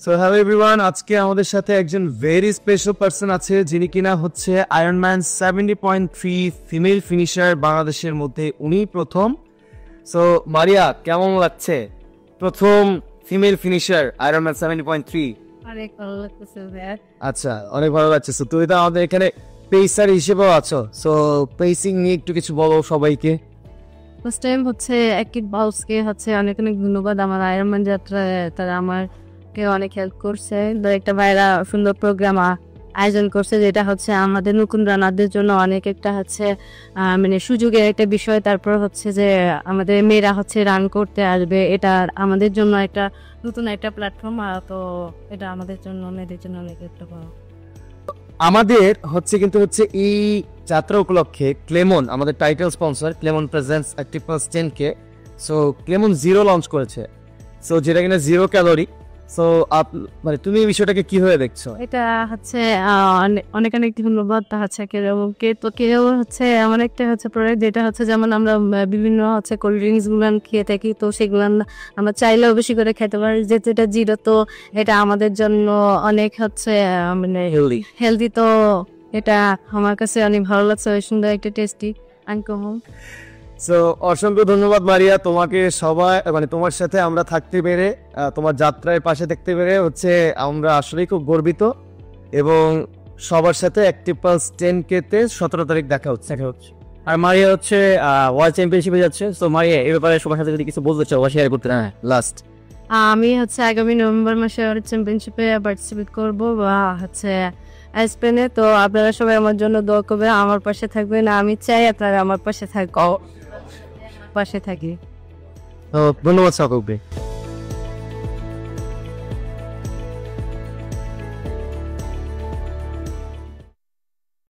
So hello everyone, আজকে আমাদের সাথে একজন ভেরি স্পেশাল পারসন আছে যিনি কিনা হচ্ছে আয়রনম্যান 70.3 ফিমেল ফিনিশার বাংলাদেশের মধ্যে উনি প্রথম। সো মারিয়া, কেমন লাগছে প্রথম ফিমেল ফিনিশার আয়রনম্যান 70.3? অনেক ভালো লাগতেছে ভাইয়া। আচ্ছা, অনেক ভালো লাগছে। সো তুমি তো আমাদের এখানে পেসার হিসেবেও আছো, সো পেসিং নিয়ে একটু কিছু বলো সবাইকে। ফার্স্ট টাইম হচ্ছে একিড বাউসকে হচ্ছে অনেক অনেক ধন্যবাদ আমার আয়রনম্যান যাত্রায়, তারা আমাকে অনেক হেল্প করছে। একটা ভাইরা সুন্দর প্রোগ্রাম আয়োজন করছে, যেটা হচ্ছে আমাদের নতুন রানারদের জন্য অনেক একটা হচ্ছে মানে সুযোগের একটা বিষয়। তারপর হচ্ছে যে আমাদের মেয়েরা হচ্ছে রান করতে আসবে, এটা আমাদের জন্য একটা নতুন একটা প্ল্যাটফর্ম। তো এটা আমাদের জন্য মেয়েদের জন্য অনেক একটা বড়। আমাদের হচ্ছে কিন্তু হচ্ছে এই যাত্রা উপলক্ষে ক্লেমন, আমাদের title sponsor Clemon presents active plus 10K। So Clemon zero launch করেছে, সো যেটা কিনা 0 ক্যালোরি। সো মানে তুমি এই বিষয়টাকে কিভাবে দেখছো? এটা হচ্ছে অনেক অনেক ধন্যবাদ। তা হচ্ছে কেউ তো কেউ হচ্ছে এমন একটা হচ্ছে প্রোডাক্ট যেটা হচ্ছে যেমন আমরা বিভিন্ন হচ্ছে কোল্ড ড্রিঙ্কস গুলান খেয়ে থাকি, তো সেগুলো আমরা চাইলেও বেশি করে খেতে পারি, যেটা জিরো। তো এটা আমাদের জন্য অনেক হচ্ছে মানে হেলদি। তো এটা আমার কাছে অনেক ভালো লাগছে, সুন্দর একটা টেস্টি আনকমন। সো অসংখ্য ধন্যবাদ মারিয়া তোমাকে। সবাই মানে তোমার সাথে আমরা থাকতে পেরে, তোমার যাত্রায় পাশে থাকতে পেরে হচ্ছে আমরা আসলেই খুব গর্বিত। এবং সবার সাথে অ্যাক্টিভ পালস 10K তে 17 তারিখ দেখা হচ্ছে। আর মারিয়া হচ্ছে ওয়ার্ল্ড চ্যাম্পিয়নশিপে যাচ্ছে। তো মারিয়া এই ব্যাপারে সবার সাথে যদি কিছু বলতে চাও বা শেয়ার করতে। হ্যাঁ, লাস্ট আমি হচ্ছে আগামী নভেম্বর মাসে চ্যাম্পিয়নশিপে পার্টিসিপেট করব বা হচ্ছে স্পেনে। তো আপনারা সবাই আমার জন্য দোয়া করবেন, আমার পাশে থাকবেন। আমি চাই আপনারা আমার পাশে থাকি। ধন্যবাদ সকলকে।